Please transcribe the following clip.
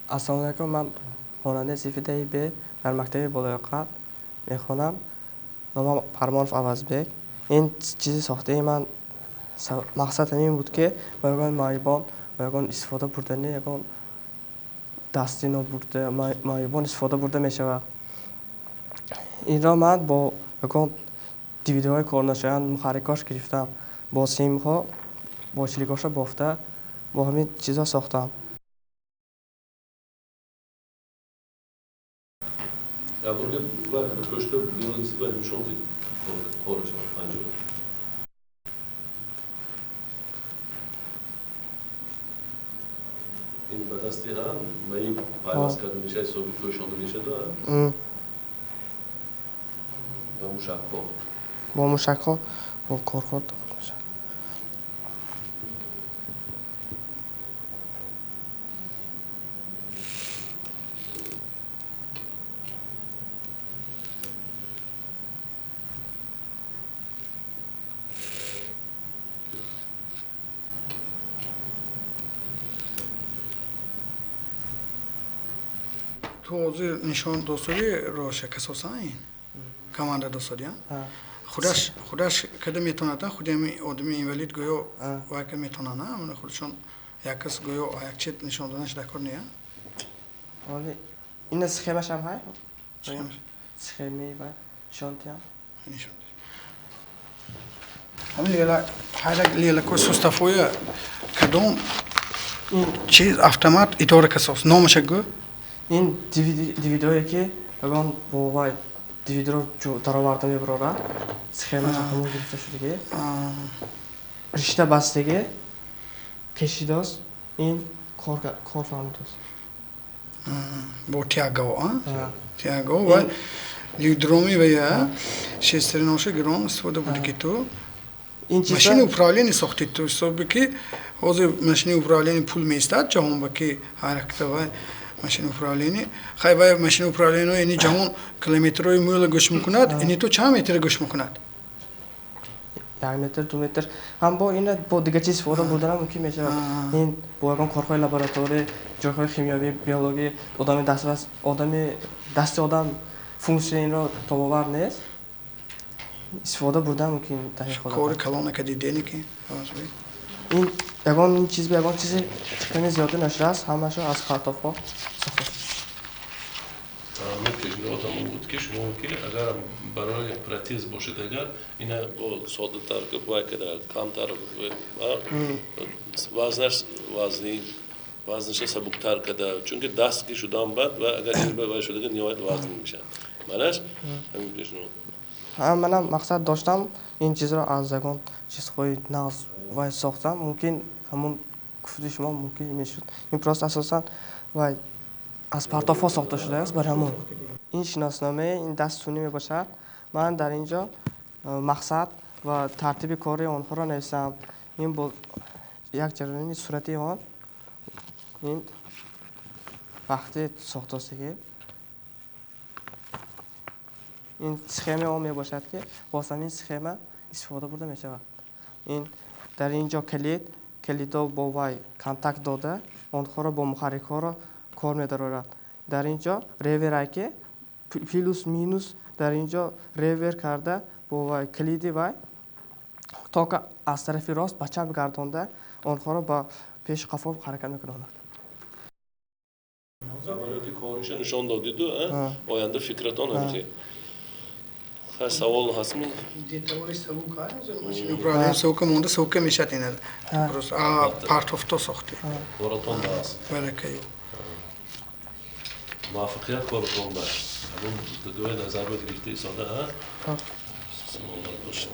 Assalomu alaykum. Men xonanda Sifidai B در مکتب بالایقت میخونم. نامم پرمانف عوضبک. این چیزی ساخته من مقصد این بود که با یگان معیوبان و یگان استفاده بردنی یگان دستی نبرده معیوبان استفاده برده میشود. این را من با یگان دیویدیوهای کارنشایان محرکاش گرفتم، با سیم ها با چلیکاش بافته با همین چیزا ساختم. Ya burada var köşkte biyolojisi var bir şey oldu. Konuşalım bence. این بدستی هم مایی پایواز کرده میشه صبح کوش آنده میشه دو با موشک ها با موشک ها با کارخود داخل میشه. تو نشان دوستاری رو شکست این کمانده دوستاری خودش کدام میتونه خودم آدمی اینولید گویا و که میتونه نه من خودشون یک کس گویا یک چیز نشان دادنش دکار نیه. ولی این سخیمش هم های؟ سخیمی و نشانتی هم؟ نشانتی. همین لیلا کوی سوستافوی کدام چیز автомат اداره کساس نامش گو؟ این دیویدیویی که اگان با وای دیویدیو رو درآورده میبره سخیمش همون گرفته شده رشته بستگی کشیداست این کار فهمیداست با تیاگو و لیدرومی و یا شستری نوشه گرام استفاده بودی که تو ماشین управления ساختی تو حسابی که حاضر ماشین управления پول میستاد جهان با که حرکت و ماشین управления خیلی ماشین управления اینی جهان کیلومترهای میل گوش میکند اینی تو چند متر گوش میکند 1 متر 2 متر هم با این با دیگه چیز استفاده بردن ممکن میشه این با اون کارهای لابراتوری جاهای شیمیایی بیولوژی دست آدم فونکسیون این رو تاباور نیست استفاده بردن ممکن دقیقاً کار کلان کدیدنی که این یگان چیز به یگان چیزی خیلی زیاده نشده است همه‌شو از خرطاف‌ها ساخته نکته آدم بود که شما که اگر برای پراتز باشد اگر اینا با ساده تر که باید کرد کم تر وزنش سبکتر کرده چون که دست که شدم بعد و اگر این باید شده که نیایت وزن میشه منش همین پیشنهاد منم مقصد داشتم این چیز را از یگان چیزهای ناز وای ساختم ممکن همون گفته شما ممکن میشد این پروسه اساسا وای از پرتافا ساخته شده است برای همون این شناسنامه این دستونی میباشد من در اینجا مقصد و ترتیب کاری آنها را نوشتم این با یک جریان صورتی آن این وقتی ساخته است که این سخیمه آن میباشد که واسه این سخیمه استفاده برده میشود این در اینجا کلیدا با وای کانتاکت داده آنها را با محرک ها را کار می‌دارد در اینجا ریور که پلوس مینوس در اینجا ریور کرده با وای کلیدی وای تا که از طرف راست به چپ گردانده آنها را با پیش قفا حرکت می‌کند عملیاتی کارش نشان دادید و آینده فکرتان همیشه خیلی سوال هست می دیتالی سوک هست ماشین управления سوک مونده سوک میشد اینه درست پارتوفتا ساختی کارتان دست برکه موفقیت کارتان دست الان دوی نظر بگیرید ساده ها سوال داشت